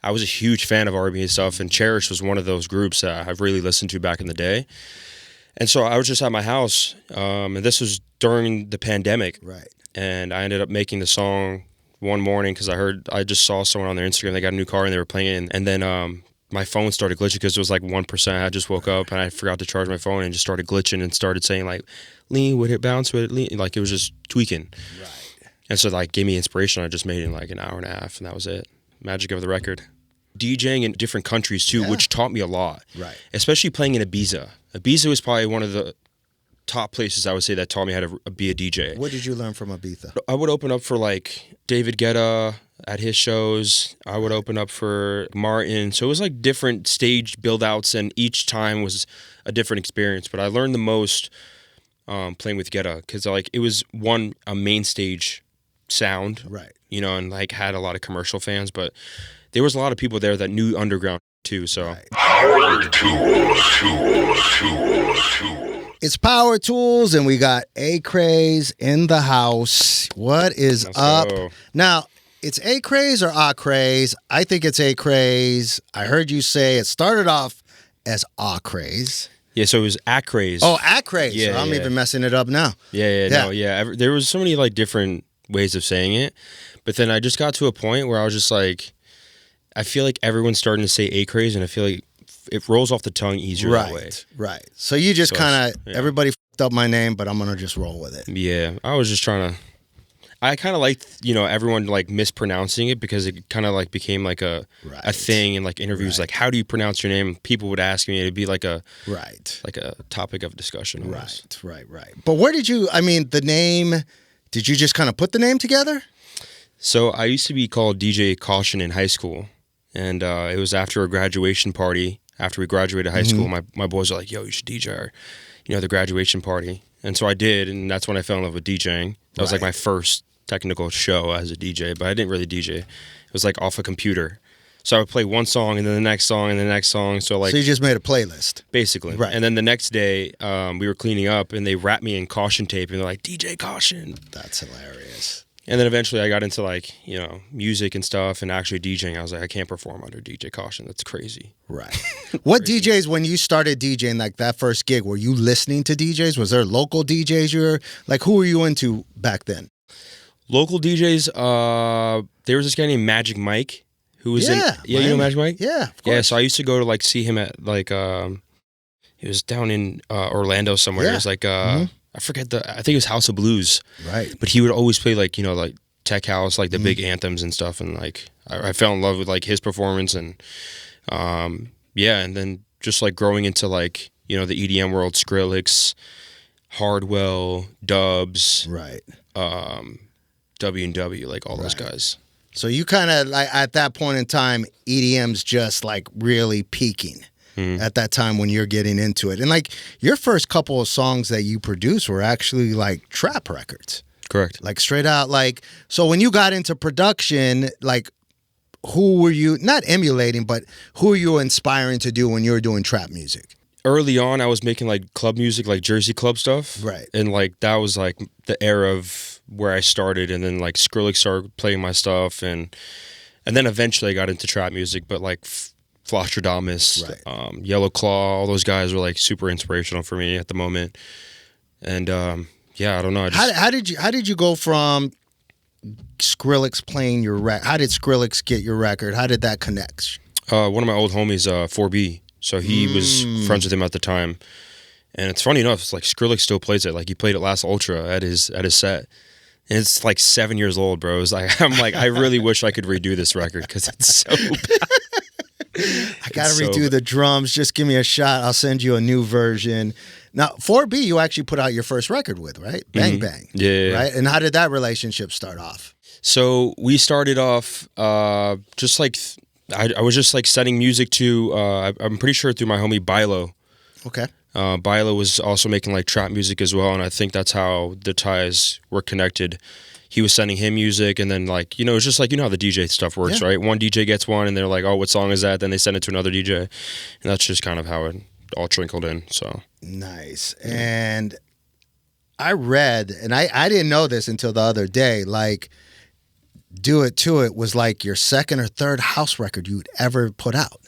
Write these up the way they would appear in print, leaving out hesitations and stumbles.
I was a huge fan of R&B and stuff, and Cherish was one of those groups that I've really listened to back in the day. And so I was just at my house, and this was during the pandemic. Right. And I ended up making the song one morning because I just saw someone on their Instagram, they got a new car and they were playing it. And then my phone started glitching because it was like 1%. I just woke up and I forgot to charge my phone and just started glitching and started saying like, lean with it, bounce with it, lean. Like it was just tweaking. Right. And so like gave me inspiration. I just made it in like an hour and a half and that was it. Magic of the record. DJing in different countries too, which taught me a lot. Right. Especially playing in Ibiza. Ibiza was probably one of the top places I would say that taught me how to be a DJ. What did you learn from Ibiza? I would open up for like David Guetta at his shows. I would open up for Martin. So it was like different stage build outs and each time was a different experience. But I learned the most playing with Guetta because like it was a main stage sound. Right. You know, and like had a lot of commercial fans, but there was a lot of people there that knew underground too. So It's Powertools, and we got ACRAZE in the house. What is up? Go. Now, it's ACRAZE or ACRAZE? I think it's ACRAZE. I heard you say it started off as ACRAZE. Yeah, so it was ACRAZE. Oh, ACRAZE. Yeah, So I'm yeah. even messing it up now. Yeah. There was so many like different ways of saying it, but then I just got to a point where I was just like, I feel like everyone's starting to say ACRAZE, and I feel like it rolls off the tongue easier that way. Right. So you just kind of, everybody f***ed up my name, but I'm going to just roll with it. Yeah, I was just trying to, I kind of liked, everyone like mispronouncing it because it kind of like became like a thing in like interviews, like how do you pronounce your name? People would ask me, it'd be like a topic of discussion. Almost. Right. But where did you, the name, did you just kind of put the name together? So I used to be called DJ Caution in high school. And it was after a graduation party. After we graduated high school, my boys were like, yo, you should DJ our, the graduation party. And so I did, and that's when I fell in love with DJing. That was like my first technical show as a DJ, but I didn't really DJ. It was like off a computer. So I would play one song, and then the next song, and the next song. So you just made a playlist. Basically. Right. And then the next day, we were cleaning up, and they wrapped me in caution tape, and they're like, DJ Caution. That's hilarious. And then eventually I got into like, music and stuff and actually DJing. I was like, I can't perform under DJ Caution. That's crazy. Right. What DJs, when you started DJing, like that first gig, were you listening to DJs? Was there local DJs who were you into back then? Local DJs, there was this guy named Magic Mike who was you know Magic Mike? Yeah, of course. Yeah, so I used to go to like see him at like, he was down in Orlando somewhere. It was like, I forget I think it was House of Blues. Right. But he would always play like, like Tech House, like the big anthems and stuff. And like, I fell in love with like his performance and, and then just like growing into like, the EDM world, Skrillex, Hardwell, Dubs. Right. W&W, like all those guys. So you kind of like at that point in time, EDM's just like really peaking. At that time when you're getting into it. And like your first couple of songs that you produced were actually like trap records. Correct. Like straight out so when you got into production, like who were you, not emulating, but who were you inspiring to do when you were doing trap music? Early on, I was making like club music, like Jersey club stuff. Right. And like that was like the era of where I started. And then like Skrillex started playing my stuff. And then eventually I got into trap music, but like Flosstradamus, Yellow Claw, all those guys were like super inspirational for me at the moment. And I don't know. How did you go from Skrillex playing your record? How did Skrillex get your record? How did that connect? One of my old homies, 4B. So he was friends with him at the time. And it's funny enough, it's like Skrillex still plays it. Like he played it last Ultra at his set. And it's like 7 years old, bro. It's like I really wish I could redo this record because it's so bad. I gotta redo the drums. Just give me a shot. I'll send you a new version. Now, 4B, you actually put out your first record with, right? Bang Bang. Yeah. Right? And how did that relationship start off? So we started off just like, I was just like sending music to, I'm pretty sure through my homie Bilo. Okay. Bilo was also making like trap music as well. And I think that's how the ties were connected. He was sending him music, and then like, it's just like, how the DJ stuff works, right? One DJ gets one, and they're like, oh, what song is that? Then they send it to another DJ. And that's just kind of how it all trickled in, so. Nice. And I read, and I didn't know this until the other day, like Do It To It was like your second or third house record you'd ever put out.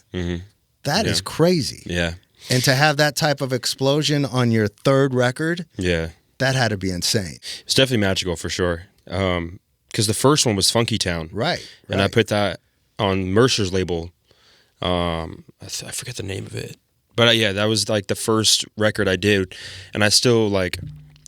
That is crazy. Yeah. And to have that type of explosion on your third record, that had to be insane. It's definitely magical for sure. Because the first one was Funky Town. Right. And I put that on Mercer's label. I forget the name of it. But yeah, that was like the first record I did. And I still like,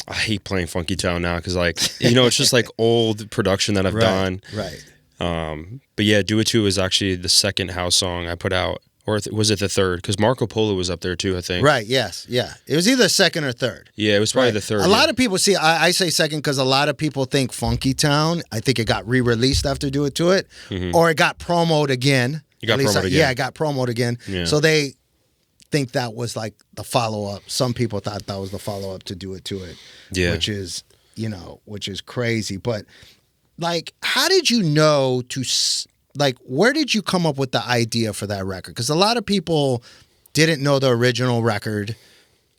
I hate playing Funky Town now because like, you know, it's just like old production that I've done. Right. But yeah, Do It To was actually the second house song I put out. Or was it the third? Because Marco Polo was up there too, I think. Right, yes, yeah. It was either second or third. Yeah, it was probably the third. A lot of people, see, I say second because a lot of people think Funky Town, I think it got re-released after Do It To It, or it got promoted again. It got promoted again. Yeah, it got promoted again. Yeah. So they think that was like the follow-up. Some people thought that was the follow-up to Do It To It, which is, you know, which is crazy. But like, how did you know to... Like, where did you come up with the idea for that record? Because a lot of people didn't know the original record.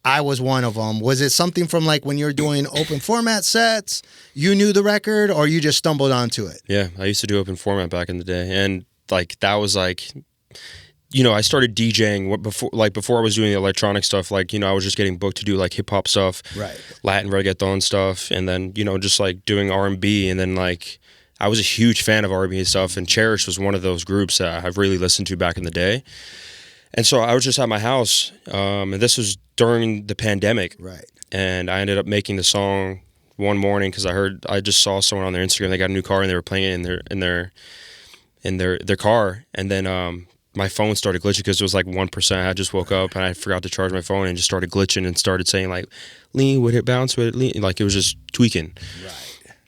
I was one of them. Was it something from like when you were doing open format sets, you knew the record, or you just stumbled onto it? Yeah, I used to do open format back in the day. And like, that was like, you know, I started DJing before I was doing the electronic stuff. Like, you know, I was just getting booked to do like hip hop stuff, Latin reggaeton stuff, and then, you know, just like doing R&B. And then like, I was a huge fan of R&B and stuff, and Cherish was one of those groups that I've really listened to back in the day. And so I was just at my house, and this was during the pandemic. Right. And I ended up making the song one morning because I just saw someone on their Instagram. They got a new car and they were playing it in their car. And then my phone started glitching because it was like 1%. I just woke up and I forgot to charge my phone and just started glitching and started saying like, lean with it, bounce with it, lean. Like it was just tweaking. Right.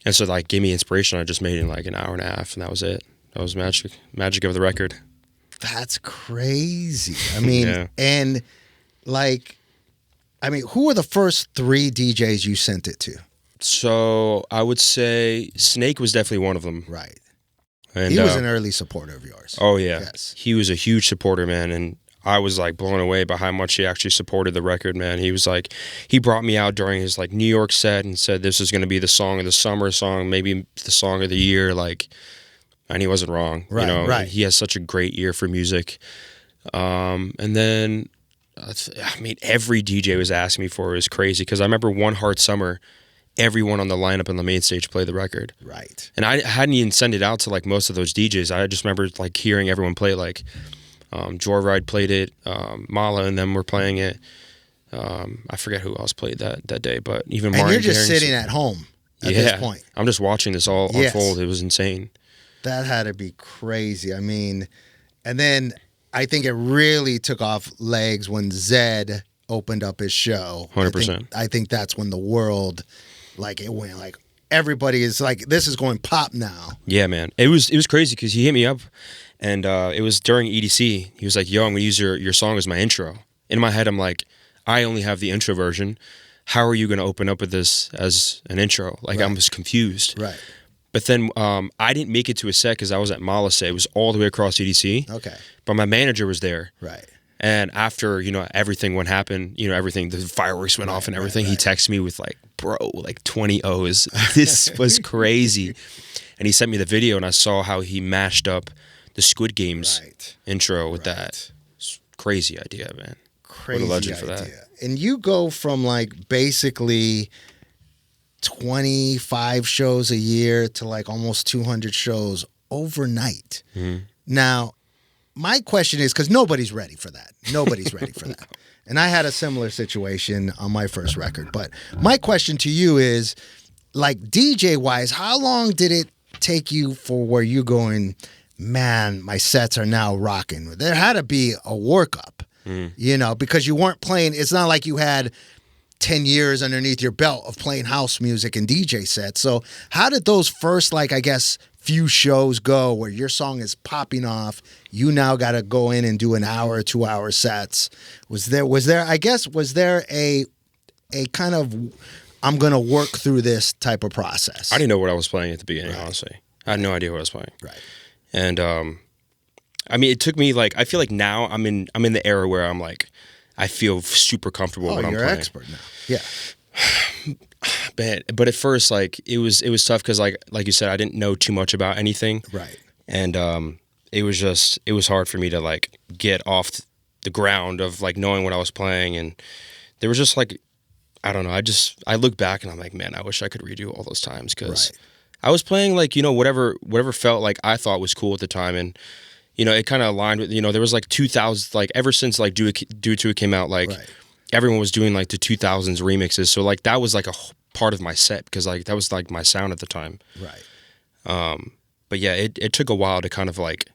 And so like gave me inspiration. I just made it in like an hour and a half, and that was it. That was magic of the record. That's crazy. I mean, and like, I mean, who were the first 3 DJs you sent it to? So I would say Snake was definitely one of them. Right. And he was an early supporter of yours. Oh yeah. Yes. He was a huge supporter, man, and I was like blown away by how much he actually supported the record, man. He was like, he brought me out during his like New York set and said this is going to be the song of the summer song, maybe the song of the year, like, and he wasn't wrong. Right, you know, right. He has such a great ear for music. And then, I mean, every DJ was asking me for it. It was crazy because I remember One Hard Summer, everyone on the lineup on the main stage played the record. Right. And I hadn't even sent it out to like most of those DJs. I just remember like hearing everyone play it, like Joyride played it, Mala and them were playing it. I forget who else played that day, but even Martin. And you're just sitting at home at this point. I'm just watching this all unfold. It was insane. That had to be crazy. I mean, and then I think it really took off legs when Zed opened up his show. 100%. I think that's when the world, like, it went like, everybody is like, this is going pop now. Yeah, man. It was crazy because he hit me up, and it was during EDC. He was like, yo, I'm going to use your song as my intro. In my head, I'm like, I only have the intro version. How are you going to open up with this as an intro? Like, I'm just confused. Right. But then I didn't make it to a set because I was at Malase. It was all the way across EDC. Okay. But my manager was there. Right. And after, everything went happen, everything, the fireworks went off and everything, he texted me with like, bro, like 20 O's. This was crazy. And he sent me the video and I saw how he mashed up the Squid Games intro with that. Crazy idea, man. Crazy what a legend idea. For that. And you go from like basically 25 shows a year to like almost 200 shows overnight. Mm-hmm. Now, my question is, because nobody's ready for that. Nobody's ready for that. And I had a similar situation on my first record. But my question to you is, like, DJ-wise, how long did it take you for where you're going, man, my sets are now rocking? There had to be a workup, because you weren't playing. It's not like you had 10 years underneath your belt of playing house music and DJ sets. So how did those first, like, I guess, few shows go where your song is popping off? You now got to go in and do an hour, 2 hour sets. Was there a kind of, I'm going to work through this type of process? I didn't know what I was playing at the beginning, honestly. I had no idea what I was playing. Right. And, I mean, it took me like, I feel like now I'm in the era where I'm like, I feel super comfortable when I'm playing. You're an expert now. Yeah. man, but at first, like it was tough because like you said, I didn't know too much about anything, Right. and it was hard for me to like get off the ground of like knowing what I was playing, and there was just like, I don't know, I look back and I'm like, man, I wish I could redo all those times because I was playing like, you know, whatever felt like I thought was cool at the time, and you know, it kind of aligned with, you know, there was like 2000, like ever since like Do It To It came out, like everyone was doing like the 2000s remixes, so like that was like a part of my set because like that was like my sound at the time. Right. But yeah, it took a while to kind of like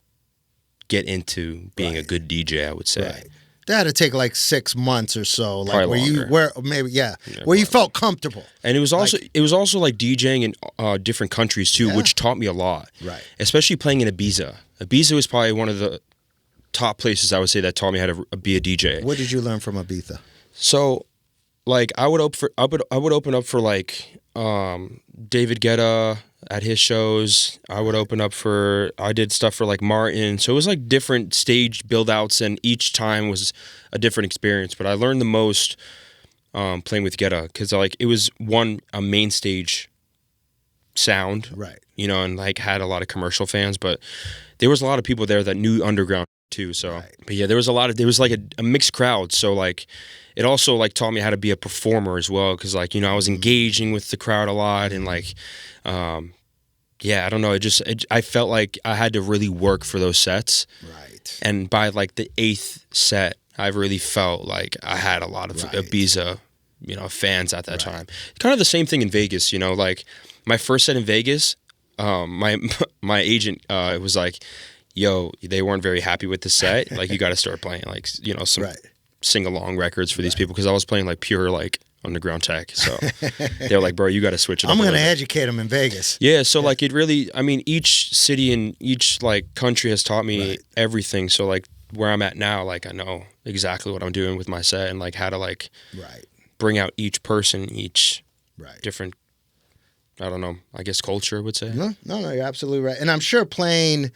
get into being a good DJ, I would say. Right. That had to take like 6 months or so, like Probably where you felt comfortable. And it was also like DJing in different countries too, which taught me a lot. Right. Especially playing in Ibiza. Ibiza was probably one of the top places I would say that taught me how to be a DJ. What did you learn from Ibiza? So, like I would open up for like David Guetta at his shows. I would open up I did stuff for like Martin. So it was like different stage build outs, and each time was a different experience. But I learned the most playing with Guetta because like it was a main stage sound, right? You know, and like had a lot of commercial fans, but there was a lot of people there that knew underground too. So, but yeah, there was like a mixed crowd. So like, it also like taught me how to be a performer as well, because like, you know, I was engaging with the crowd a lot, and like, yeah, I don't know. I felt like I had to really work for those sets. Right. And by like the 8th set, I really felt like I had a lot of Ibiza, you know, fans at that time. Kind of the same thing in Vegas, you know, like my first set in Vegas, my agent was like, yo, they weren't very happy with the set. Like, you got to start playing like, you know, some sing-along records for these people, because I was playing like pure like underground tech. So they were like, bro, you got to switch it up. I'm going to educate them in Vegas. Yeah, so like it really, I mean, each city and each like country has taught me everything. So like where I'm at now, like I know exactly what I'm doing with my set, and like how to like bring out each person, each different, I don't know, I guess culture, I would say. No, you're absolutely right. And I'm sure playing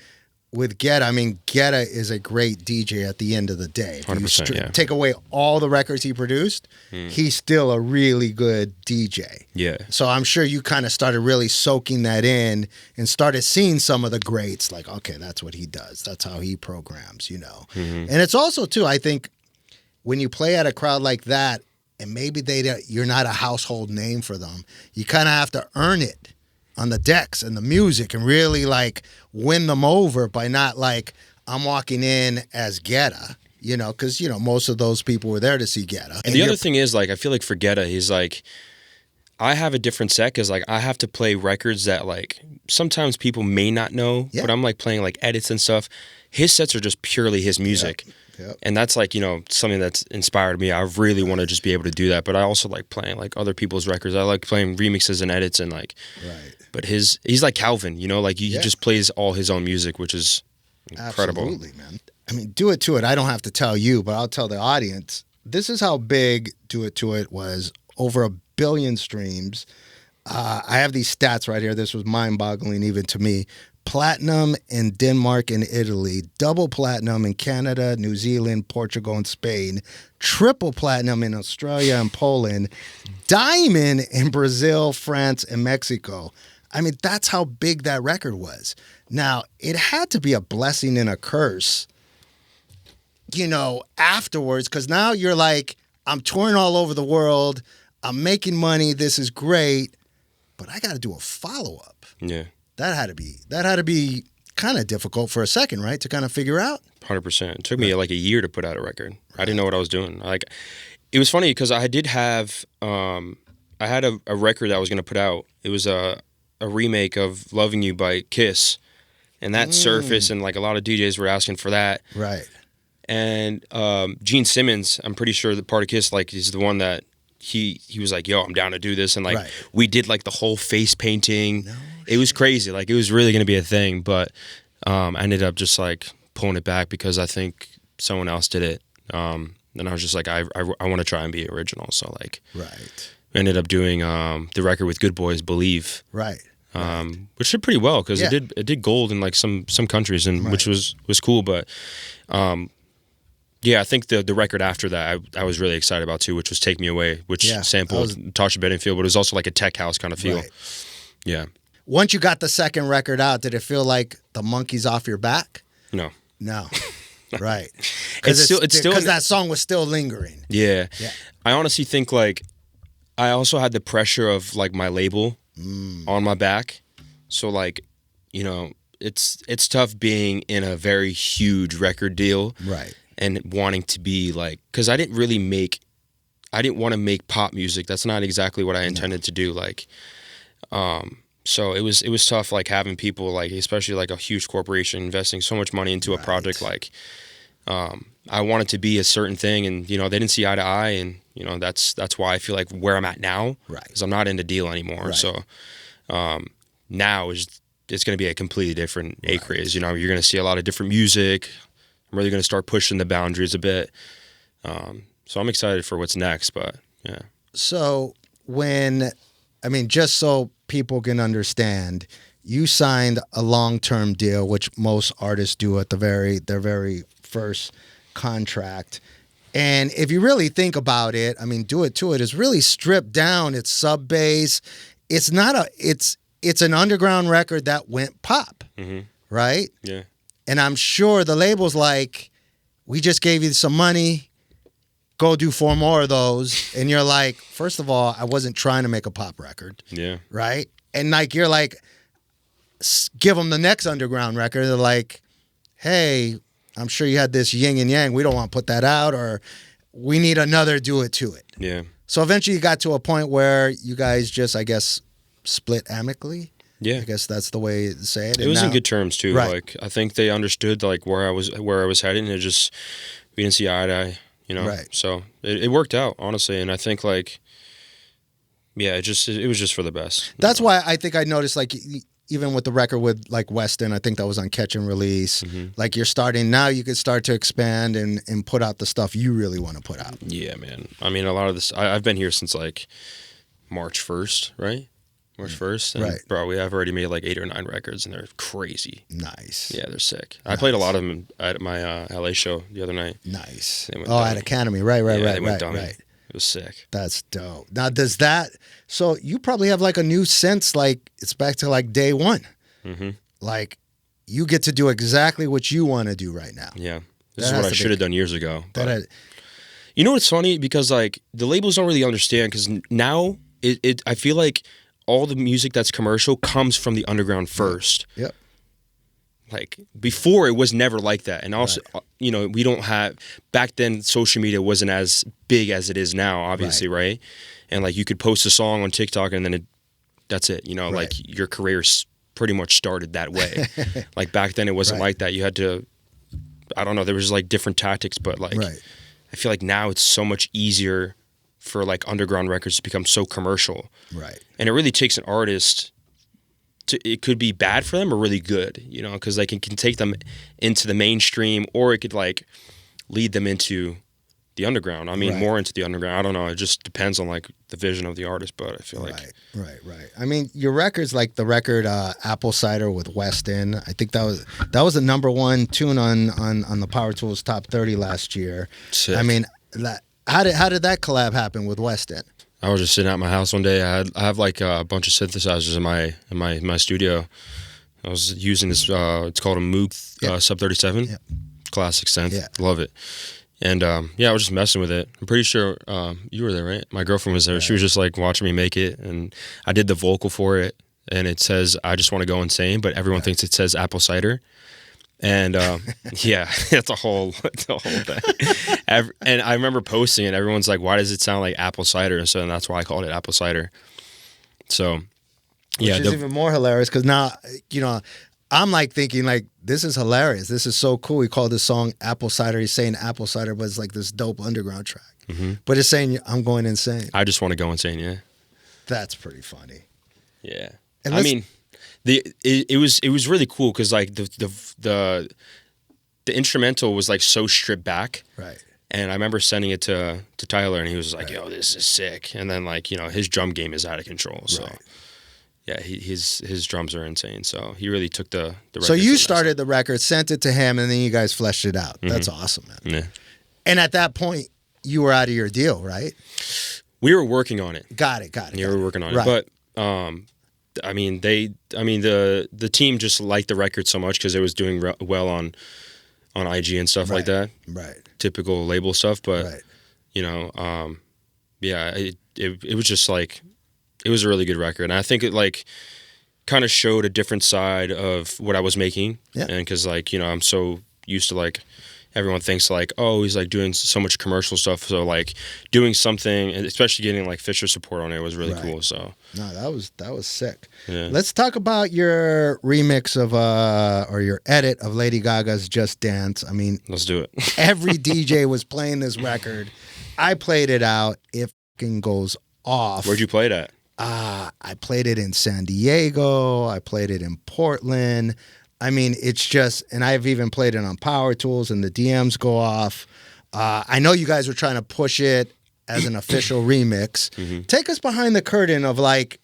with Guetta, I mean, Guetta is a great DJ at the end of the day. 100%, take away all the records he produced, he's still a really good DJ. Yeah. So I'm sure you kind of started really soaking that in and started seeing some of the greats, like, okay, that's what he does. That's how he programs, you know. And it's also, too, I think, when you play at a crowd like that, and maybe you're not a household name for them, you kind of have to earn it on the decks and the music, and really like win them over by not like, I'm walking in as Guetta, you know, because, you know, most of those people were there to see Guetta. And the other thing is, like, I feel like for Guetta, he's like, I have a different set because like I have to play records that like sometimes people may not know, but I'm like playing like edits and stuff. His sets are just purely his music. And that's like, you know, something that's inspired me. I really want to just be able to do that. But I also like playing like other people's records. I like playing remixes and edits and like, but he's like Calvin, you know, like he just plays all his own music, which is incredible. Absolutely, man. I mean, Do It To It, I don't have to tell you, but I'll tell the audience. This is how big Do It To It was. Over 1 billion streams. I have these stats right here. This was mind-boggling even to me. Platinum in Denmark and Italy, double platinum in Canada, New Zealand, Portugal, and Spain, triple platinum in Australia and Poland, diamond in Brazil, France, and Mexico. I mean, that's how big that record was. Now, it had to be a blessing and a curse, you know, afterwards, because now you're like, I'm touring all over the world, I'm making money, this is great, but I got to do a follow-up. Yeah. That had to be kind of difficult for a second, right? To kind of figure out. 100%. It took me like a year to put out a record. I didn't know what I was doing. Like, it was funny because I did have, I had a record that I was going to put out. It was a remake of "Loving You" by Kiss, and that surfaced, and like a lot of DJs were asking for that. Right. And Gene Simmons, I'm pretty sure the part of Kiss, like, is the one that he was like, yo, I'm down to do this. And like, we did like the whole face painting. It was crazy. Like, it was really going to be a thing. But I ended up just like pulling it back because I think someone else did it. And I was just like, I want to try and be original. So like, I ended up doing the record with Good Boys, Believe. Which did pretty well because it did gold in like some countries, and which was cool. But Yeah, I think the record after that I was really excited about too, which was "Take Me Away," which sampled Tasha Bedingfield, but it was also like a tech house kind of feel. Right. Yeah. Once you got the second record out, did it feel like the monkey's off your back? No. Right. It's still because that song was still lingering. Yeah. I honestly think like I also had the pressure of like my label on my back, so like, you know, it's tough being in a very huge record deal, right? And wanting to be like, because I didn't want to make pop music. That's not exactly what I intended to do. Like, so it was tough, like having people like, especially like a huge corporation investing so much money into a project. Like, I wanted to be a certain thing, and you know they didn't see eye to eye, and you know that's why I feel like where I'm at now, right? Because I'm not in the deal anymore. Right. So now it's going to be a completely different ACRAZE. You know, you're going to see a lot of different music. I'm really going to start pushing the boundaries a bit. So I'm excited for what's next, but yeah. So just so people can understand, you signed a long-term deal, which most artists do at their very first contract. And if you really think about it, I mean, Do It To It is really stripped down. It's sub-bass. It's an underground record that went pop, right? Yeah. And I'm sure the label's like, we just gave you some money, go do 4 more of those. And you're like, first of all, I wasn't trying to make a pop record. Yeah. Right? And like, you're like, give them the next underground record. They're like, hey, I'm sure you had this yin and yang. We don't want to put that out, or we need another Do It To It. Yeah. So eventually you got to a point where you guys just, I guess, split amicably. Yeah, I guess that's the way to say it. It was in good terms too. Right. Like I think they understood like where I was heading. It just we didn't see eye to eye, you know. Right. So it worked out honestly, and I think like it was just for the best. That's why I think I noticed like even with the record with like Weston, I think that was on Catch and Release. Like you're starting now, you could start to expand and put out the stuff you really want to put out. Yeah, man. I mean, a lot of this I've been here since like March 1st, right? March 1st. And right. Bro, I've already made like 8 or 9 records, and they're crazy. Nice. Yeah, they're sick. Nice. I played a lot of them at my LA show the other night. Nice. At Academy. Right. They went dummy. Right. It was sick. That's dope. Now, so you probably have like a new sense, like it's back to like day one. Like you get to do exactly what you want to do right now. Yeah. This is what I should have done years ago. You know what's funny? Because like the labels don't really understand, because now I feel like all the music that's commercial comes from the underground first. Yep. Like before it was never like that. And also, you know, we don't have, back then social media wasn't as big as it is now, obviously, right? And like you could post a song on TikTok and then that's it, you know, like your career pretty much started that way. Like back then it wasn't like that. You had to, I don't know, there was like different tactics, but like I feel like now it's so much easier for like underground records to become so commercial. Right. And it really takes an artist it could be bad for them or really good, you know, because like it can take them into the mainstream, or it could like lead them into the underground. I mean, more into the underground. I don't know. It just depends on like the vision of the artist, but I feel like. Right. I mean, your records, like the record Apple Cider with Weston, I think that was the #1 tune on the Powertools Top 30 last year. Sick. I mean, how did that collab happen with Weston? I was just sitting at my house one day. I have like a bunch of synthesizers in my studio. I was using this. It's called a Moog Sub 37, classic synth. Love it. And I was just messing with it. I'm pretty sure you were there, right? My girlfriend was there. Right. She was just like watching me make it, and I did the vocal for it. And it says "I just want to go insane," but everyone thinks it says apple cider. And it's a whole thing. And I remember posting it. Everyone's like, "Why does it sound like apple cider?" And so that's why I called it apple cider. So, which is even more hilarious because now, you know, I'm like thinking like, this is hilarious. This is so cool. He called this song Apple Cider. He's saying apple cider, but it's like this dope underground track. But it's saying I'm going insane. I just want to go insane. Yeah, that's pretty funny. Yeah, and I mean. It was really cool because like the instrumental was like so stripped back, right? And I remember sending it to Tyler, and he was like, "Yo, this is sick." And then like, you know, his drum game is out of control. So yeah, his drums are insane. So he really took the record. So you started the record, sent it to him, and then you guys fleshed it out. That's awesome, man. Yeah. And at that point, you were out of your deal, right? We were working on it. Got it. Yeah, we were working on it. But I mean, the team just liked the record so much because it was doing well on IG and stuff like that. Right. Typical label stuff, but you know, yeah, it was just like, it was a really good record, and I think it like kind of showed a different side of what I was making. Yeah. And because like, you know, I'm so used to like, everyone thinks like, oh, he's like doing so much commercial stuff. So like doing something, and especially getting like Fisher support on it was really cool. So no, that was sick. Yeah. Let's talk about your remix of or your edit of Lady Gaga's Just Dance. I mean, let's do it. Every DJ was playing this record. I played it out. It fucking goes off. Where'd you play it at? I played it in San Diego. I played it in Portland. I mean, it's just, and I've even played it on Powertools, and the DMs go off. I know you guys were trying to push it as an official remix. Mm-hmm. Take us behind the curtain of like,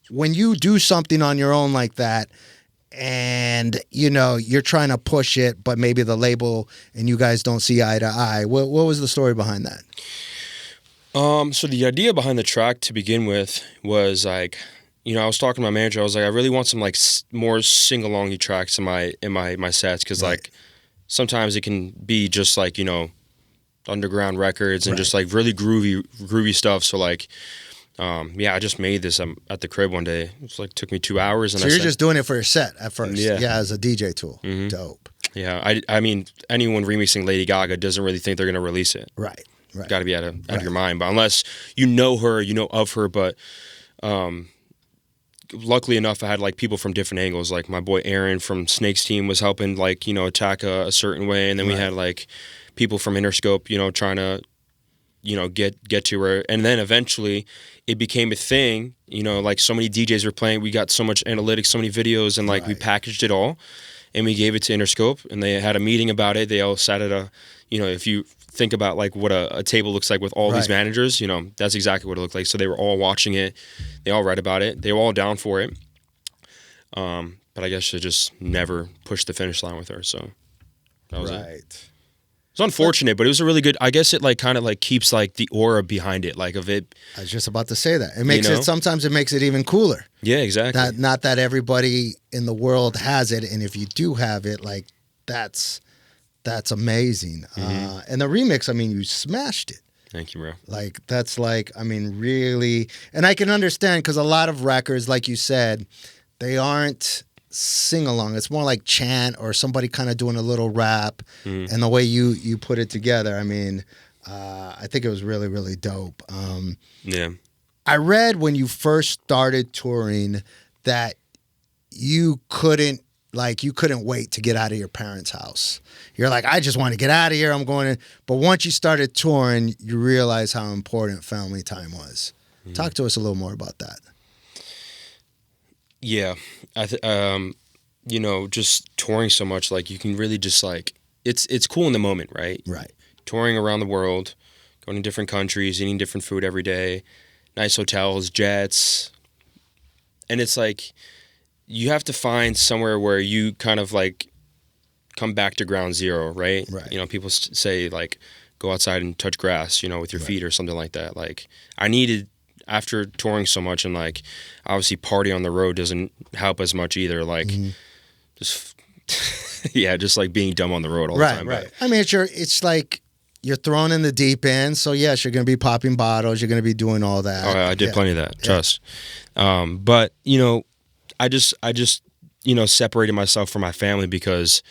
when you do something on your own like that, and you know you're trying to push it, but maybe the label and you guys don't see eye to eye. What was the story behind that? So the idea behind the track to begin with was like, you know, I was talking to my manager. I was like, I really want some like more sing-along tracks in my sets, because like sometimes it can be just like, you know, underground records and just like really groovy stuff. So like, yeah, I just made this at the crib one day. It was like, took me 2 hours. And so you're just doing it for your set at first, as a DJ tool. Mm-hmm. Dope. Yeah, I mean, anyone remixing Lady Gaga doesn't really think they're gonna release it. Right. Got to be out of your mind. But unless you know her, you know of her. But luckily enough, I had like people from different angles. Like my boy Aaron from Snake's team was helping, like, you know, attack a certain way, and then we had like people from Interscope, you know, trying to, you know, get to her. And then eventually it became a thing. You know, like so many DJs were playing. We got so much analytics, so many videos, and like we packaged it all, and we gave it to Interscope, and they had a meeting about it. They all sat at a, you know, if you think about like what a table looks like with all these managers, you know, that's exactly what it looked like. So they were all watching it. They all read about it. They were all down for it. But I guess they just never pushed the finish line with her. So that was it. It's unfortunate, but it was a really good, I guess it like kind of like keeps like the aura behind it, like of it. I was just about to say that. It makes it, sometimes it makes it even cooler. Yeah, exactly. Not that everybody in the world has it. And if you do have it, like that's amazing. Mm-hmm. And the remix, I mean, you smashed it. Thank you, bro. Like, that's like, I mean, really, and I can understand, because a lot of records, like you said, they aren't sing-along. It's more like chant or somebody kind of doing a little rap. Mm-hmm. And the way you put it together, I mean, I think it was really, really dope. Yeah. I read when you first started touring that you couldn't wait to get out of your parents' house. You're like, I just want to get out of here. I'm going to. But once you started touring, you realize how important family time was. Mm-hmm. Talk to us a little more about that. Yeah. You know, just touring so much, like you can really just like, it's cool in the moment, right? Right. Touring around the world, going to different countries, eating different food every day, nice hotels, jets. And it's like, you have to find somewhere where you kind of like come back to ground zero, right? Right. You know, people say like, go outside and touch grass, you know, with your feet or something like that. Like I needed, after touring so much, and like obviously party on the road doesn't help as much either. Like just, just like being dumb on the road all the time. Right. I mean, it's like you're thrown in the deep end. So yes, you're going to be popping bottles. You're going to be doing all that. Oh, I did plenty of that. Trust. But you know, I just, you know, separated myself from my family because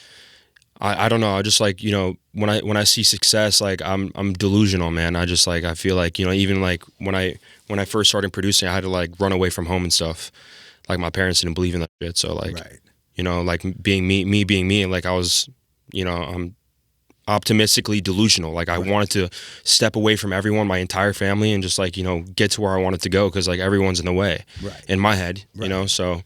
I don't know. I just like, you know, when I see success, like I'm delusional, man. I just like, I feel like, you know, even like when I first started producing, I had to like run away from home and stuff. Like my parents didn't believe in that shit. So like, you know, like being me being me, like I was, you know, I'm optimistically delusional. Like I wanted to step away from everyone, my entire family, and just like, you know, get to where I wanted to go, because like everyone's in the way in my head, you know. So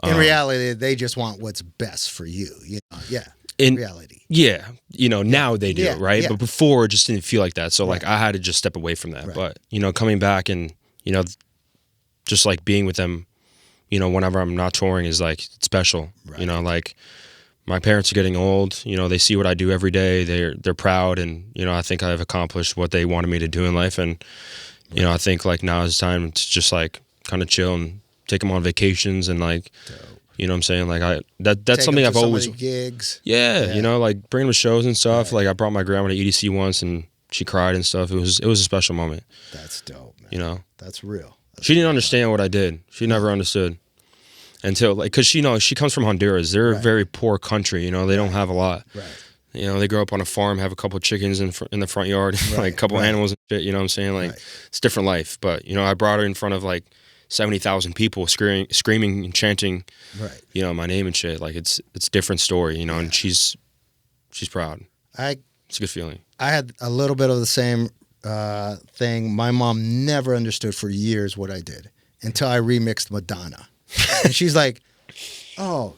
in reality, they just want what's best for you, you know. In reality, you know, now they do, right? But before, it just didn't feel like that. So like I had to just step away from that. But you know, coming back and, you know, just like being with them, you know, whenever I'm not touring is like, it's special. You know, like my parents are getting old. You know, they see what I do every day. They're proud, and you know, I think I've accomplished what they wanted me to do in life. And you know, I think like now is time to just like kind of chill and take them on vacations and like, you know what I'm saying? Like that's Take something them I've to some always of the gigs. Yeah, you know, like bring them to shows and stuff. Like I brought my grandma to EDC once and she cried and stuff. It was a special moment. That's dope, man. You know, that's real. She didn't understand what I did. She never understood until like, cause she comes from Honduras. They're a very poor country. You know, they don't have a lot. Right. You know, they grow up on a farm, have a couple of chickens in the front yard, like a couple animals and shit. You know what I'm saying? Like it's a different life. But you know, I brought her in front of like 70,000 people screaming and chanting, you know, my name and shit. Like it's a different story, you know, and she's proud. It's a good feeling. I had a little bit of the same thing. My mom never understood for years what I did until I remixed Madonna. And she's like, oh,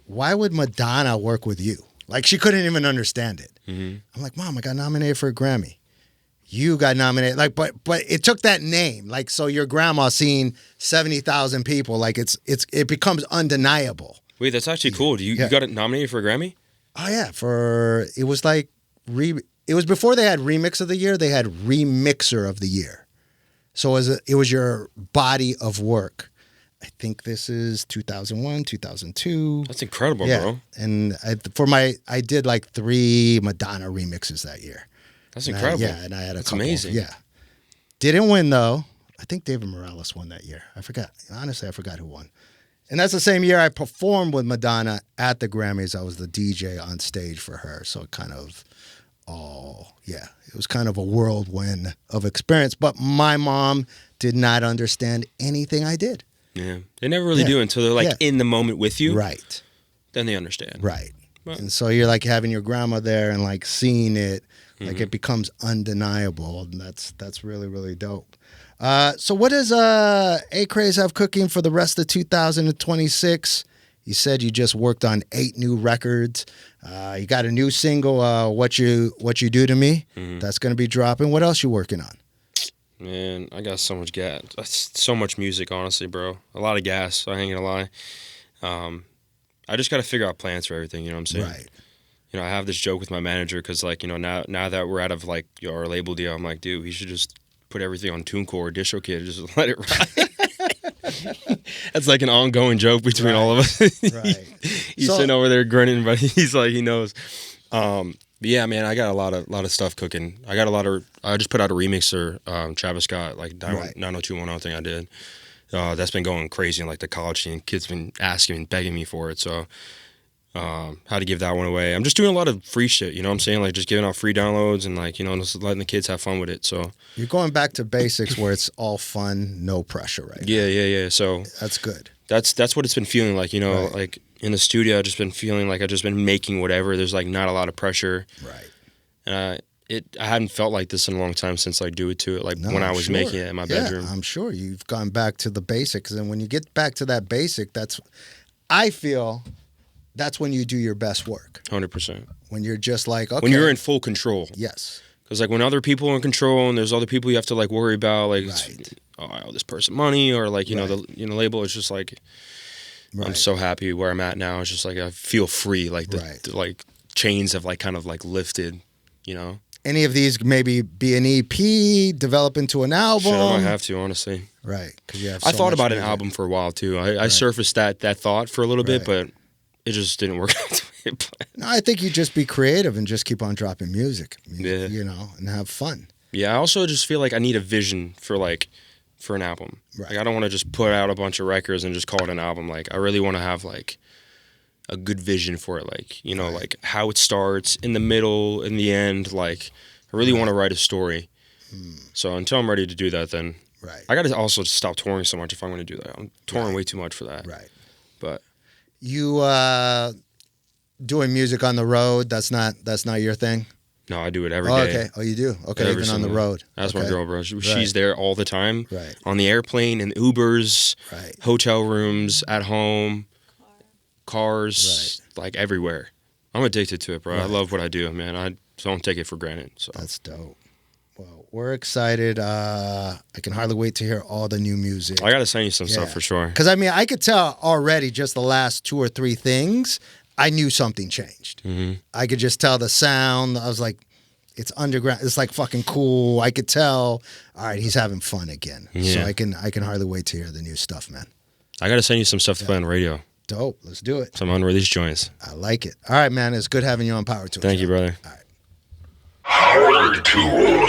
why would Madonna work with you? Like she couldn't even understand it. Mm-hmm. I'm like, Mom, I got nominated for a Grammy. You got nominated, like, but it took that name, like, so your grandma seeing 70,000 people, like, it becomes undeniable. Wait, that's actually cool. You got it nominated for a Grammy? Oh yeah, it was like it was before they had Remix of the Year. They had Remixer of the Year. So it was your body of work. I think this is 2001, 2002. That's incredible, bro. And I did like 3 Madonna remixes that year. That's incredible. And I had a couple. Amazing. Yeah. Didn't win, though. I think David Morales won that year. I forgot. Honestly, I forgot who won. And that's the same year I performed with Madonna at the Grammys. I was the DJ on stage for her. So it kind of, it was kind of a whirlwind of experience. But my mom did not understand anything I did. Yeah. They never really do until they're like in the moment with you. Right. Then they understand. Right. Well, and so you're like having your grandma there and like seeing it. Like it becomes undeniable, and that's really, really dope. So what does ACRAZE have cooking for the rest of 2026? You said you just worked on 8 new records. You got a new single, What You Do to Me. Mm-hmm. That's going to be dropping. What else you working on? Man, I got so much gas. So much music, honestly, bro. A lot of gas, I ain't gonna lie. I just got to figure out plans for everything, you know what I'm saying? Right. You know, I have this joke with my manager because, like, you know, now that we're out of, like, our label deal, I'm like, dude, we should just put everything on TuneCore or DistroKid and just let it ride. That's like an ongoing joke between all of us. He's sitting over there grinning, but he's like, he knows. But yeah, man, I got a lot of stuff cooking. I just put out a remixer, Travis Scott, like 90210 thing I did. That's been going crazy in, like, the college scene. Kids been asking and begging me for it, so... how to give that one away. I'm just doing a lot of free shit, you know what I'm saying? Like just giving out free downloads and like, you know, just letting the kids have fun with it. So you're going back to basics where it's all fun, no pressure, right? Yeah. So that's good. That's what it's been feeling like, you know, like in the studio, I've just been feeling like I've just been making whatever. There's like not a lot of pressure. Right. And I hadn't felt like this in a long time since like Do It To It, like when I was making it in my bedroom. I'm sure you've gone back to the basics. And when you get back to that basic, I feel that's when you do your best work. 100%. When you're just like, okay. When you're in full control. Yes. Because like when other people are in control and there's other people you have to like worry about, like, I owe this person money or like, you know, the label is just like, I'm so happy where I'm at now. It's just like I feel free. Like the like chains have like kind of like lifted, you know. Any of these maybe be an EP, develop into an album? Shit, I might have to, honestly. Right. I thought about an album for a while too. I surfaced that thought for a little bit, but it just didn't work out the way it planned. No, I think you just be creative and just keep on dropping music, you know, and have fun. Yeah, I also just feel like I need a vision for an album. Right. Like I don't want to just put out a bunch of records and just call it an album. Like I really want to have like a good vision for it, like, you know, like how it starts, in the middle, in the end. Like I really want to write a story. So until I'm ready to do that, then I got to also stop touring so much if I'm going to do that. I'm touring way too much for that. Right. But you doing music on the road, that's not your thing? No, I do it every day. Okay. Oh, you do? Okay, even on the road. That's my girl, bro. She's there all the time. Right. On the airplane, in Ubers, hotel rooms, at home, cars, like everywhere. I'm addicted to it, bro. I love what I do, man. I don't take it for granted. So that's dope. Well, we're excited. I can hardly wait to hear all the new music. I got to send you some stuff for sure. Because, I mean, I could tell already just the last 2 or 3 things. I knew something changed. I could just tell the sound. I was like, it's underground. It's like fucking cool. I could tell. All right, he's having fun again. So I can hardly wait to hear the new stuff, man. I got to send you some stuff to play on the radio. Dope. Let's do it. Some unreleased joints. I like it. All right, man. It's good having you on Powertools. Thank you, brother. All right. Powertools.